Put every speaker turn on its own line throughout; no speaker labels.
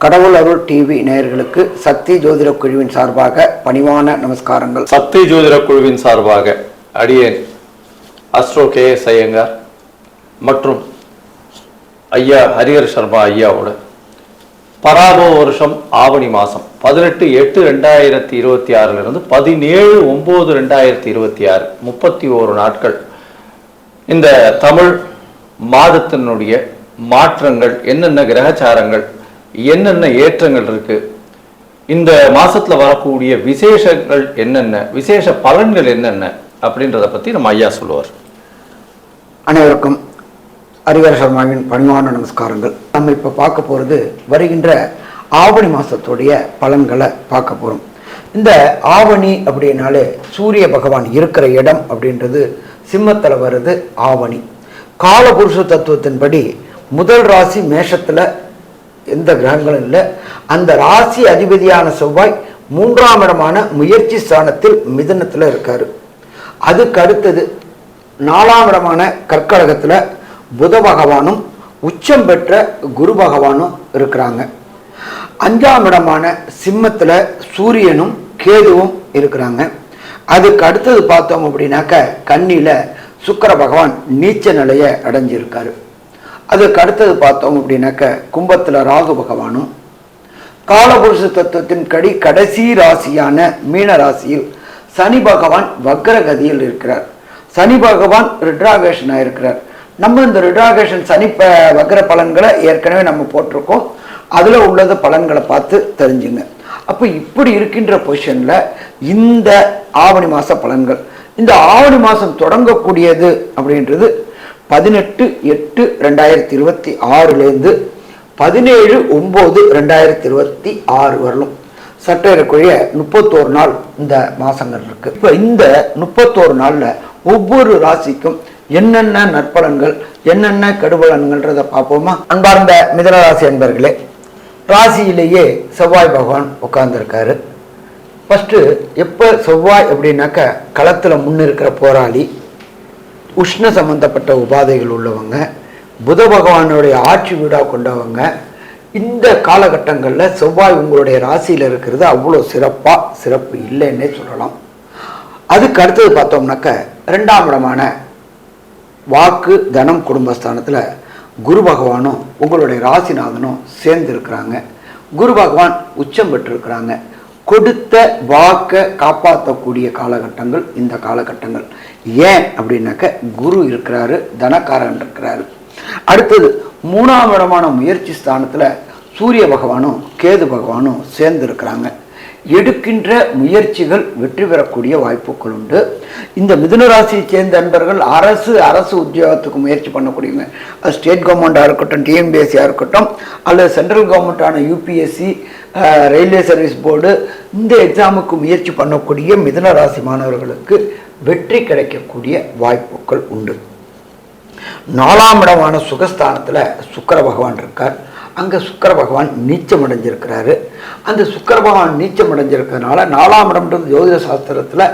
கடவுள் அருள் டிவி நேயர்களுக்கு சக்தி ஜோதிட குழுவின் சார்பாக பணிவான நமஸ்காரங்கள்.
சக்தி ஜோதிட குழுவின் சார்பாக அடியேன் அஸ்ட்ரோ KS ஐயங்கார் மற்றும் ஐயா ஹரிஹர் சர்மா ஐயாவோட பராபவ வருஷம் ஆவணி மாதம் 18/8/2026 17/9/2026 31 நாட்கள் இந்த தமிழ் மாதத்தினுடைய மாற்றங்கள் என்னென்ன, கிரகச்சாரங்கள் என்னென்ன ஏற்றங்கள் இருக்கு, இந்த மாசத்துல வரக்கூடிய விசேஷங்கள் என்னென்ன, விசேஷ பலன்கள் என்னென்ன அப்படின்றத பத்தி நம்ம ஐயா சொல்லுவார்.
அனைவருக்கும் ஹரிஹர சர்மாவின் பணிவான நமஸ்காரங்கள். நம்ம இப்ப பார்க்க போறது வருகின்ற ஆவணி மாசத்துடைய பலன்களை பார்க்க போறோம். இந்த ஆவணி அப்படின்னாலே சூரிய பகவான் இருக்கிற இடம் அப்படின்றது சிம்மத்துல வருது. ஆவணி காலபுருஷ தத்துவத்தின்படி முதல் ராசி மேஷத்துல எந்த கிரகங்களும் இல்லை. அந்த ராசி அதிபதியான செவ்வாய் 3ஆம் இடமான முயற்சி ஸ்தானத்தில் மிதுனத்தில் இருக்காரு. அதுக்கு அடுத்தது 4ஆம் இடமான கர்க்கடகத்தில் புத பகவானும் உச்சம் பெற்ற குரு பகவானும் இருக்கிறாங்க. 5ஆம் இடமான சிம்மத்தில் சூரியனும் கேதுவும் இருக்கிறாங்க. அதுக்கு அடுத்தது பார்த்தோம் அப்படின்னாக்க கன்னியில சுக்கிர பகவான் நீச்ச நிலையை அடைஞ்சிருக்காரு. அதுக்கு அடுத்தது பார்த்தோம் அப்படின்னாக்க கும்பத்தில் ராகு பகவானும், காலபுருஷ தத்துவத்தின் கடைசி ராசியான மீன ராசியில் சனி பகவான் வக்ரகதியில் இருக்கிறார். சனி பகவான் ரிட்ராகேஷன் ஆயிருக்கிறார். நம்ம இந்த ரிட்ராகேஷன் சனி வக்ர பலன்களை ஏற்கனவே நம்ம போட்டிருக்கோம். அதுல உள்ளது பலன்களை பார்த்து தெரிஞ்சுங்க. அப்ப இப்படி இருக்கின்ற பொசிஷன்ல இந்த ஆவணி மாச பலன்கள், இந்த ஆவணி மாசம் தொடங்கக்கூடியது அப்படின்றது 18/8/2026 17/9/2026 வரலும் சற்றேறக்குரிய 31 நாள் இந்த மாசங்கள் இருக்கு. இப்ப இந்த 31 நாள்ல ஒவ்வொரு ராசிக்கும் என்னென்ன நற்பலன்கள் என்னென்ன கெடுபலன்கள்ன்றத பார்ப்போமா? அன்பார்ந்த மிதுனராசி அன்பர்களே, ராசியிலேயே செவ்வாய் பகவான் உட்கார்ந்துருக்காரு. ஃபர்ஸ்ட் எப்ப செவ்வாய் அப்படின்னாக்க களத்துல முன்னிருக்கிற போராளி, உஷ்ண சம்பந்தப்பட்ட உபாதைகள் உள்ளவங்க, புத பகவானுடைய ஆட்சி வீடாக கொண்டவங்க. இந்த காலகட்டங்களில் செவ்வாய் உங்களுடைய ராசியில் இருக்கிறது அவ்வளோ சிறப்பு இல்லைன்னே சொல்லலாம். அதுக்கு அடுத்தது பார்த்தோம்னாக்க 2ஆம் இடமான வாக்கு தனம் குடும்பஸ்தானத்தில் குரு பகவானும் உங்களுடைய ராசிநாதனும் சேர்ந்து இருக்கிறாங்க. குரு பகவான் உச்சம் பெற்றிருக்கிறாங்க. கொடுத்த வாக்கை காப்பாற்றக்கூடிய காலகட்டங்கள் இந்த காலகட்டங்கள். ஏன் அப்படின்னாக்க குரு இருக்கிறாரு, தனக்காரன் இருக்கிறாரு. அடுத்தது 3ஆம் இடமான முயற்சி ஸ்தானத்துல சூரிய பகவானும் கேது பகவானும் சேர்ந்து இருக்கிறாங்க. எடுக்கின்ற முயற்சிகள் வெற்றி பெறக்கூடிய வாய்ப்புகள் உண்டு. இந்த மிதுன ராசியை சேர்ந்த நண்பர்கள் அரசு உத்தியோகத்துக்கு முயற்சி பண்ணக்கூடியவங்க, அது ஸ்டேட் கவர்மெண்ட்டாக இருக்கட்டும், TNPSC-யாக இருக்கட்டும், அல்லது சென்ட்ரல் கவர்மெண்ட்டான UPSC, ரயில்வே சர்வீஸ் போர்டு, இந்த எக்ஸாமுக்கு முயற்சி பண்ணக்கூடிய மிதுன ராசி மாணவர்களுக்கு வெற்றி கிடைக்கக்கூடிய வாய்ப்புகள் உண்டு. 4ஆம் இடமான சுகஸ்தானத்தில் சுக்கிர பகவான் இருக்கார். அங்கே சுக்கிர பகவான் நீச்சம் அடைஞ்சிருக்கிறாரு. அந்த சுக்கிர பகவான் நீச்சம் அடைஞ்சிருக்கிறதுனால 4ஆம் இடம்ன்றது ஜோதிட சாஸ்திரத்தில்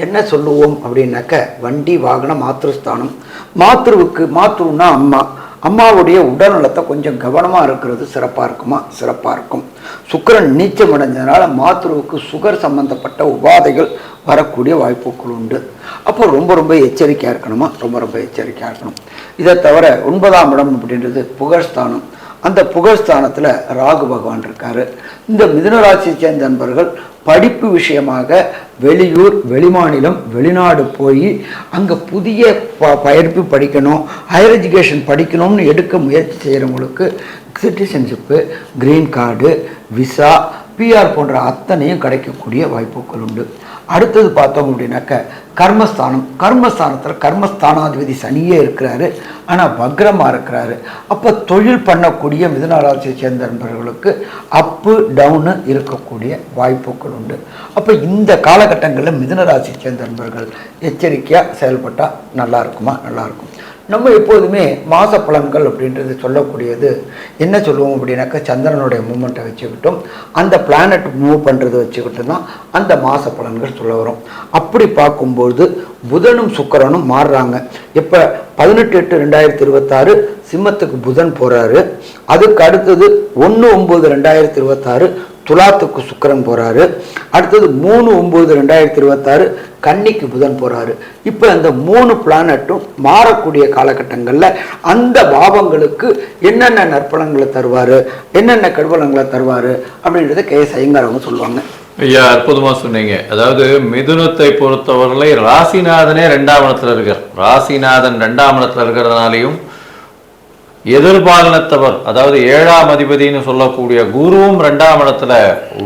என்ன சொல்லுவோம் அப்படின்னாக்க வண்டி வாகன மாத்ருஸ்தானம். மாத்ருன்னா அம்மாவுடைய உடல்நலத்தை கொஞ்சம் கவனமாக இருக்கிறது சிறப்பாக இருக்கும். சுக்கிரன் நீச்சம் அடைஞ்சதுனால மாத்ருவுக்கு சுகர் சம்பந்தப்பட்ட உபாதைகள் வரக்கூடிய வாய்ப்புகள் உண்டு. அப்போ ரொம்ப எச்சரிக்கையாக இருக்கணுமா, ரொம்ப எச்சரிக்கையாக இருக்கணும். இதை தவிர 9ஆம் இடம் அப்படின்றது புகழ்ஸ்தானம். அந்த புகழ்ஸ்தானத்தில் ராகு பகவான் இருக்காரு. இந்த மிதுன ராசியை சேர்ந்த நண்பர்கள் படிப்பு விஷயமாக வெளியூர், வெளிமாநிலம், வெளிநாடு போய் அங்கே புதிய பயிர்ப்பு படிக்கணும், ஹையர் எஜுகேஷன் படிக்கணும்னு எடுக்க முயற்சி செய்கிறவங்களுக்கு citizenship, green card, visa, PR போன்ற அத்தனையும் கிடைக்கக்கூடிய வாய்ப்புகள் உண்டு. அடுத்தது பார்த்தோம் அப்படின்னாக்க கர்மஸ்தானத்தில் கர்மஸ்தானாதிபதி சனியே இருக்கிறாரு, ஆனால் வக்ரமாக இருக்கிறாரு. அப்போ தொழில் பண்ணக்கூடிய மிதுன ராசியை சேர்ந்த நண்பர்களுக்கு அப்பு டவுனு இருக்கக்கூடிய வாய்ப்புகள் உண்டு. அப்போ இந்த காலகட்டங்களில் மிதுன ராசியை சேர்ந்த நண்பர்கள் எச்சரிக்கையாக செயல்பட்டால் நல்லா இருக்கும். நம்ம எப்போதுமே மாத பலன்கள் அப்படின்றது சொல்லக்கூடியது என்ன சொல்லுவோம் அப்படின்னாக்கா சந்திரனுடைய மூமெண்ட்டை வச்சுக்கிட்டோம், அந்த பிளானட் மூவ் பண்ணுறது வச்சுக்கிட்டு தான் அந்த மாத பலன்கள் சொல்ல வரும். அப்படி பார்க்கும்போது புதனும் சுக்கிரனும் மாறுறாங்க. இப்போ 18/8/2026 சிம்மத்துக்கு புதன் போறாரு. அதுக்கு அடுத்தது 1/9/2026 துலாத்துக்கு சுக்கிரன் போறாரு. அடுத்தது 3/9/2026 கன்னிக்கு புதன் போறாரு. இப்போ இந்த 3 பிளானட்டும் மாறக்கூடிய காலகட்டங்களில் அந்த பாவங்களுக்கு என்னென்ன நற்பலன்களை தருவாரு, என்னென்ன கெடுபலன்களை தருவாரு அப்படின்றத கேஎஸ் ஐயங்கார் அவங்க சொல்லுவாங்க.
ஐயா, அற்புதமா சொன்னீங்க. அதாவது மிதுனத்தை பொறுத்தவரை ராசிநாதனே 2ஆம் இடத்துல இருக்கார். ராசிநாதன் 2ஆம் இடத்துல இருக்கிறதுனாலையும் எதிர்பாலனத்தவர், அதாவது 7ஆம் அதிபதினு சொல்லக்கூடிய குருவும் 2ஆம் இடத்துல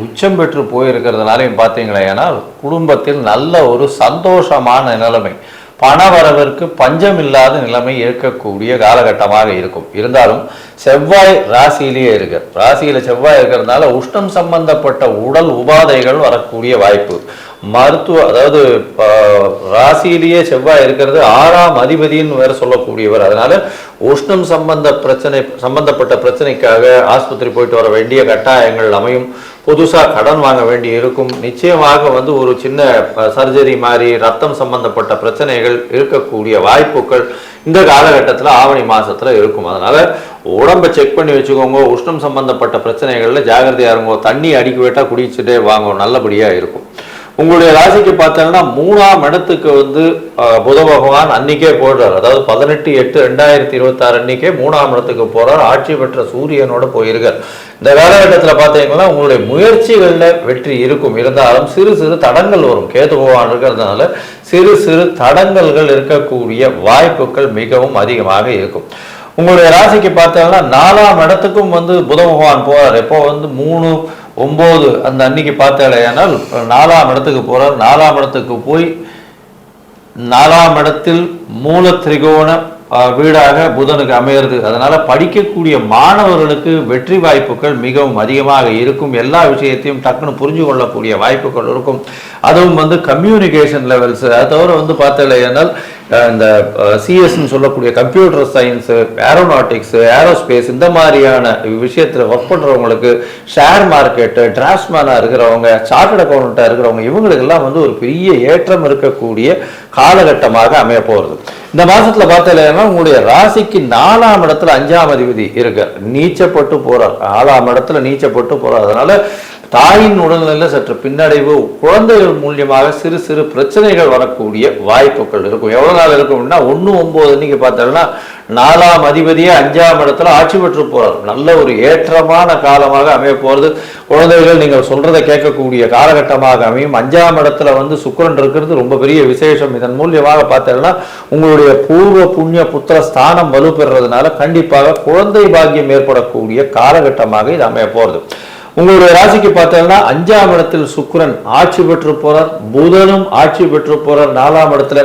உச்சம் பெற்று போயிருக்கிறதுனாலையும் பார்த்தீங்களா, ஏன்னா குடும்பத்தில் நல்ல ஒரு சந்தோஷமான நிலைமை, பணவரவிற்கு பஞ்சம் இல்லாத நிலைமை இருக்கக்கூடிய காலகட்டமாக இருக்கும். இருந்தாலும் செவ்வாய் ராசியிலேயே இருக்கு. ராசியில செவ்வாய் இருக்கிறதுனால உஷ்ணம் சம்பந்தப்பட்ட உடல் உபாதைகள் வரக்கூடிய வாய்ப்பு, மருத்துவ, அதாவது ராசியிலேயே செவ்வாய் இருக்கிறது 6ஆம் அதிபதினு வேற சொல்லக்கூடியவர். அதனால உஷ்ணம் சம்பந்தப்பட்ட பிரச்சனைக்காக ஆஸ்பத்திரி போயிட்டு வர வேண்டிய கட்டாயங்கள் அமையும். புதுசாக கடன் வாங்க வேண்டி இருக்கும். நிச்சயமாக ஒரு சின்ன சர்ஜரி மாதிரி ரத்தம் சம்பந்தப்பட்ட பிரச்சனைகள் இருக்கக்கூடிய வாய்ப்புகள் இந்த காலகட்டத்தில் ஆவணி மாசத்துல இருக்கும். அதனால உடம்பை செக் பண்ணி வச்சுக்கோங்க. உஷ்ணம் சம்பந்தப்பட்ட பிரச்சனைகள்ல ஜாகிரதையா இருங்கோ. தண்ணி அடிக்க விட்டா குடிச்சுட்டே வாங்க, நல்லபடியா இருக்கும். உங்களுடைய ராசிக்கு பார்த்தீங்கன்னா 3ஆம் இடத்துக்கு புத பகவான் அன்னைக்கே போடுறார். அதாவது 18/8/2026 அன்னைக்கே 3ஆம் இடத்துக்கு போறார். ஆட்சி பெற்ற சூரியனோட போயிருக்கார். இந்த காலகட்டத்தில் பார்த்தீங்கன்னா உங்களுடைய முயற்சிகள்ல வெற்றி இருக்கும். இருந்தாலும் சிறு சிறு தடங்கள் வரும். கேது பகவான் இருக்கிறதுனால சிறு சிறு தடங்கல்கள் இருக்கக்கூடிய வாய்ப்புகள் மிகவும் அதிகமாக இருக்கும். உங்களுடைய ராசிக்கு பார்த்தீங்கன்னா 4ஆம் இடத்துக்கும் புத பகவான் போறார். எப்போ 3/9 அந்த அன்னைக்கு பார்த்தாலேயானால் 4ஆம் இடத்துக்கு போறார். 4ஆம் இடத்துக்கு போய் 4ஆம் இடத்தில் மூல திரிகோண வீடாக புதனுக்கு அமையிறது. அதனால படிக்கக்கூடிய மாணவர்களுக்கு வெற்றி வாய்ப்புகள் மிகவும் அதிகமாக இருக்கும். எல்லா விஷயத்தையும் டக்குன்னு புரிஞ்சு கொள்ளக்கூடிய வாய்ப்புகள் இருக்கும். அதுவும் கம்யூனிகேஷன் லெவல்ஸ், அதை தவிர பார்த்தீங்கன்னா இந்த சிஎஸ்ன்னு சொல்லக்கூடிய கம்ப்யூட்டர் சயின்ஸ், ஏரோநாட்டிக்ஸ், ஏரோஸ்பேஸ், இந்த மாதிரியான விஷயத்தில் ஒர்க் பண்ணுறவங்களுக்கு, ஷேர் மார்க்கெட்டு, டிராஃப்ட்மேனாக இருக்கிறவங்க, சார்ட்டர்ட் அக்கௌண்ட்டாக இருக்கிறவங்க, இவங்களுக்கெல்லாம் ஒரு பெரிய ஏற்றம் இருக்கக்கூடிய காலகட்டமாக அமைய போகிறது. இந்த மாசத்துல பார்த்தீங்கன்னா உங்களுடைய ராசிக்கு 4ஆம் இடத்துல 5ஆம் அதிபதி இருக்கார். நீச்சப்பட்டு போறார். 4ஆம் இடத்துல நீச்சப்பட்டு போறார். அதனால தாயின் உடல்நிலையில் சற்று பின்னடைவு, குழந்தைகள் மூலியமாக சிறு சிறு பிரச்சனைகள் வரக்கூடிய வாய்ப்புகள் இருக்கும். எவ்வளவு நாள் இருக்கும்னா 1/9 அன்னைக்கு பார்த்தோம்னா 4ஆம் அதிபதியே 5ஆம் இடத்துல ஆட்சி பெற்று போறார். நல்ல ஒரு ஏற்றமான காலமாக அமைய போறது. குழந்தைகள் நீங்கள் சொல்றதை கேட்கக்கூடிய காலகட்டமாக அமையும். 5ஆம் இடத்துல சுக்கிரன் இருக்கிறது ரொம்ப பெரிய விசேஷம். இதன் மூலியமாக பார்த்தோம்னா உங்களுடைய பூர்வ புண்ணிய புத்திர ஸ்தானம் வலுப்பெறதுனால கண்டிப்பாக குழந்தை பாக்கியம் ஏற்படக்கூடிய காலகட்டமாக இது அமைய போறது. உங்களுடைய ராசிக்கு பார்த்தீங்கன்னா 5ஆம் இடத்தில் சுக்கிரன் ஆட்சி பெற்று போறார். புதனும் ஆட்சி பெற்று போறார் 4ஆம் இடத்துல.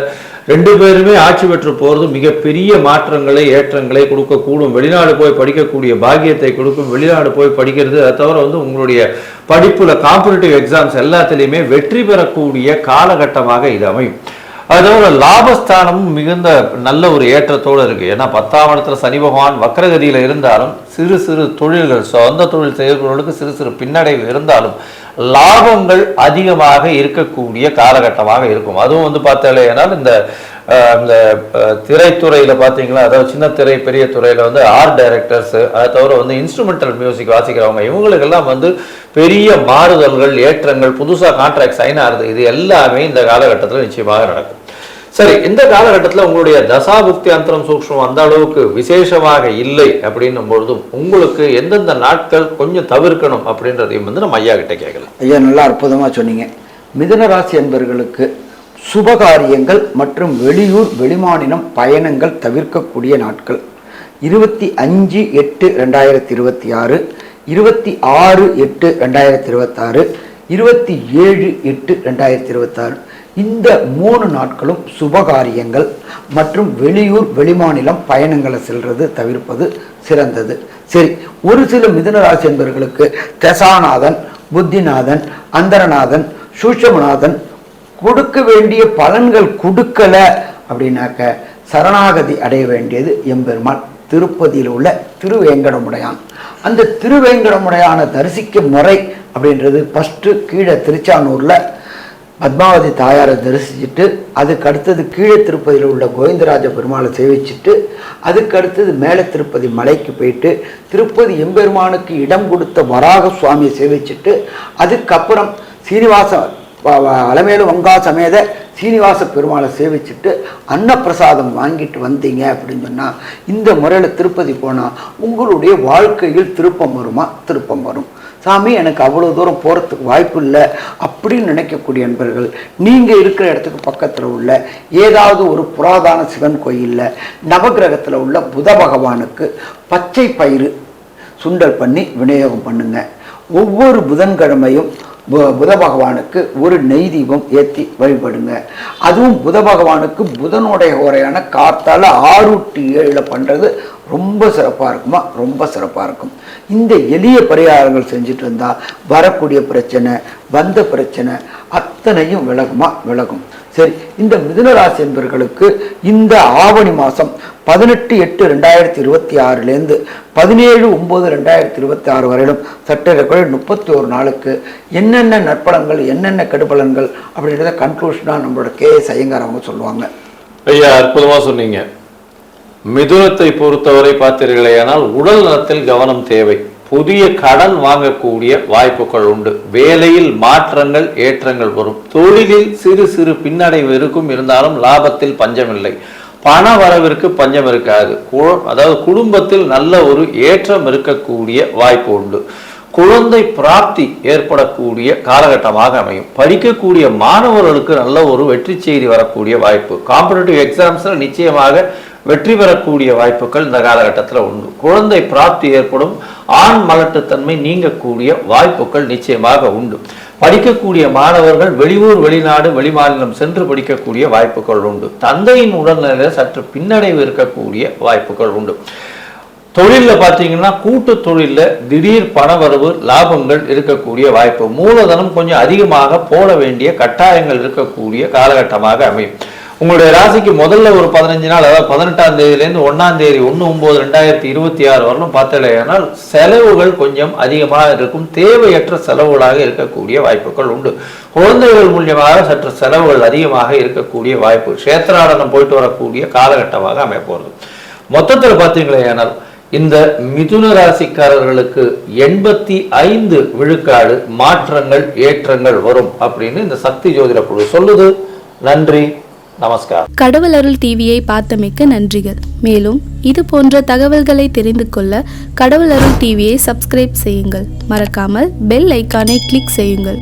2 பேருமே ஆட்சி பெற்று போறது மிகப்பெரிய மாற்றங்களை, ஏற்றங்களை கொடுக்கக்கூடும். வெளிநாடு போய் படிக்கக்கூடிய பாக்கியத்தை கொடுக்கும். வெளிநாடு போய் படிக்கிறது, அதை தவிர உங்களுடைய படிப்புல காம்படிட்டிவ் எக்ஸாம்ஸ் எல்லாத்திலையுமே வெற்றி பெறக்கூடிய காலகட்டமாக இது அமையும். அதோட லாபஸ்தானமும் மிகுந்த நல்ல ஒரு ஏற்றத்தோடு இருக்கு. ஏன்னா 10ஆம் இடத்துல சனி பகவான் வக்ரகதியில இருந்தாலும் சிறு சிறு தொழில்கள், சொந்த தொழில் செய்பவர்களுக்கு சிறு சிறு பின்னடைவு இருந்தாலும் லாபங்கள் அதிகமாக இருக்கக்கூடிய காலகட்டமாக இருக்கும். அதுவும் பார்த்தாலேனால் இந்த திரைத்துறையில பார்த்தீங்களா, அதாவது சின்ன திரை பெரிய துறையில ஆர்ட் டைரக்டர்ஸ், அதை தவிர இன்ஸ்ட்ருமெண்டல் மியூசிக் வாசிக்கிறவங்க, இவங்களுக்கெல்லாம் பெரிய மாறுதல்கள், ஏற்றங்கள், புதுசாக கான்ட்ராக்ட் சைன் ஆகுது. இது எல்லாமே இந்த காலகட்டத்தில் நிச்சயமாக நடக்கும். சரி, இந்த காலகட்டத்தில் உங்களுடைய தசாபுக்தி அந்தரம் சூக்ஷ்மம் அந்த அளவுக்கு விசேஷமாக இல்லை அப்படின்னும் பொழுதும் உங்களுக்கு எந்தெந்த நாட்கள் கொஞ்சம் தவிர்க்கணும் அப்படின்றதையும் நம்ம ஐயா கிட்ட கேட்கலாம்.
ஐயா, நல்லா அற்புதமா சொன்னீங்க. மிதுன ராசி என்பவர்களுக்கு சுபகாரியங்கள் மற்றும் வெளியூர் வெளிமாநிலம் பயணங்கள் தவிர்க்கக்கூடிய நாட்கள் 25/8/2026, 26/8/2026, 27/8/2026. இந்த 3 நாட்களும் சுபகாரியங்கள் மற்றும் வெளியூர் வெளிமாநிலம் பயணங்களை செல்றது தவிர்ப்பது சிறந்தது. சரி, ஒரு சில மிதுன ராசி என்பவர்களுக்கு தசாநாதன், புத்திநாதன், அந்தரநாதன், சூட்சமநாதன் கொடுக்க வேண்டிய பலன்கள் கொடுக்கல அப்படின்னாக்க சரணாகதி அடைய வேண்டியது எம்பெருமான் திருப்பதியில் உள்ள திருவேங்கடமுடையான். அந்த திருவேங்கடமுடையான தரிசிக்க முறை அப்படின்றது ஃபஸ்ட்டு கீழே திருச்சானூரில் பத்மாவதி தாயாரை தரிசிச்சுட்டு அதுக்கு அடுத்தது கீழே திருப்பதியில் உள்ள கோவிந்தராஜ பெருமாளை சேவிச்சுட்டு அதுக்கு அடுத்தது மேலே திருப்பதி மலைக்கு போயிட்டு திருப்பதி எம்பெருமானுக்கு இடம் கொடுத்த வராக சுவாமியை சேவிச்சுட்டு அதுக்கப்புறம் சீனிவாச அலமேலு வங்கா சமேத சீனிவாச பெருமாளை சேவிச்சுட்டு அன்னப்பிரசாதம் வாங்கிட்டு வந்தீங்க அப்படின்னு சொன்னால் இந்த முறையில் திருப்பதி போனால் உங்களுடைய வாழ்க்கையில் திருப்பம் வருமா? திருப்பம் வரும். சாமி எனக்கு அவ்வளோ தூரம் போகிறதுக்கு வாய்ப்பு இல்லை அப்படின்னு நினைக்கக்கூடிய நண்பர்கள், நீங்கள் இருக்கிற இடத்துக்கு பக்கத்தில் உள்ள ஏதாவது ஒரு புராதன சிவன் கோயிலில் நவகிரகத்தில் உள்ள புத பகவானுக்கு பச்சை பயிறு சுண்டல் பண்ணி விநியோகம் பண்ணுங்க. ஒவ்வொரு புதன்கிழமையும் புத பகவானுக்கு ஒரு நெய் தீபம் ஏற்றி வழிபடுங்க. அதுவும் புத பகவானுக்கு புதனுடைய உரையான காத்தால் 6 to 7 பண்ணுறது ரொம்ப சிறப்பாக இருக்குமா? ரொம்ப சிறப்பாக இருக்கும். இந்த எளிய பரிகாரங்கள் செஞ்சுட்டு இருந்தால் வரக்கூடிய பிரச்சனை, வந்த பிரச்சனை அத்தனையும் விலகுமா? விலகும். சரி, இந்த மிதுன ராசி என்பவர்களுக்கு இந்த ஆவணி மாதம் 18/8/2026 17/9/2026 வரையிலும் சட்டக்குறை 31 நாளுக்கு என்னென்ன நற்பலன்கள் என்னென்ன கெடுபலன்கள் அப்படின்றத கன்க்ளூஷனாக நம்மளோட KS ஐயங்கார் அவங்க சொல்லுவாங்க.
ஐயா, அற்புதமாக சொன்னீங்க. மிதுனத்தை பொறுத்தவரை பார்த்தீர்களேயானால் உடல் நலத்தில் கவனம் தேவை. புதிய கடன் வாங்கக்கூடிய வாய்ப்புகள் உண்டு. வேலையில் மாற்றங்கள் ஏற்றங்கள் வரும். தொழிலில் சிறு சிறு பின்னடைவு இருக்கும், இருந்தாலும் லாபத்தில் பஞ்சமில்லை. பண வரவிற்கு பஞ்சம் இருக்காது. அதாவது குடும்பத்தில் நல்ல ஒரு ஏற்றம் இருக்கக்கூடிய வாய்ப்பு உண்டு. குழந்தை பிராப்தி ஏற்படக்கூடிய காலகட்டமாக அமையும். படிக்கக்கூடிய மாணவர்களுக்கு நல்ல ஒரு வெற்றி செய்தி வரக்கூடிய வாய்ப்பு. காம்படிட்டிவ் எக்ஸாம்ஸ்ல நிச்சயமாக வெற்றி பெறக்கூடிய வாய்ப்புகள் இந்த காலகட்டத்தில் உண்டு. குழந்தை பிராப்தி ஏற்படும். ஆண் மலட்டுத்தன்மை நீங்கக்கூடிய வாய்ப்புகள் நிச்சயமாக உண்டு. படிக்கக்கூடிய மாணவர்கள் வெளியூர் வெளிநாடு வெளிமாநிலம் சென்று படிக்கக்கூடிய வாய்ப்புகள் உண்டு. தந்தையின் உடல்நிலையில் சற்று பின்னடைவு இருக்கக்கூடிய வாய்ப்புகள் உண்டு. தொழிலில் பார்த்தீங்கன்னா கூட்டு தொழிலில் திடீர் பணவரவு லாபங்கள் இருக்கக்கூடிய வாய்ப்பு. மூலதனம் கொஞ்சம் அதிகமாக போட வேண்டிய கட்டாயங்கள் இருக்கக்கூடிய காலகட்டமாக அமையும். உங்களுடைய ராசிக்கு முதல்ல ஒரு 15 நாள், அதாவது 18ஆம் தேதியிலேருந்து 1ஆம் தேதி 1/9/2026 வரலும் பார்த்தலையானால் செலவுகள் கொஞ்சம் அதிகமாக இருக்கும். தேவையற்ற செலவுகளாக இருக்கக்கூடிய வாய்ப்புகள் உண்டு. குழந்தைகள் மூலியமாக சற்று செலவுகள் அதிகமாக இருக்கக்கூடிய வாய்ப்பு. கஷேத்திராடனம் போயிட்டு வரக்கூடிய காலகட்டமாக அமைப்போகிறது. மொத்தத்தில் பார்த்தீங்களேயானால் இந்த மிதுன ராசிக்காரர்களுக்கு 85 விழுக்காடு மாற்றங்கள் ஏற்றங்கள் வரும் அப்படின்னு இந்த சக்தி ஜோதிட குழு சொல்லுது. நன்றி, நமஸ்காரம்.
கடவுள் அருள் டிவியை பார்த்தமைக்கு நன்றிகள். மேலும் இது போன்ற தகவல்களை தெரிந்து கொள்ள கடவுள் அருள் டிவியை சப்ஸ்கிரைப் செய்யுங்கள். மறக்காமல் பெல் ஐக்கானை கிளிக் செய்யுங்கள்.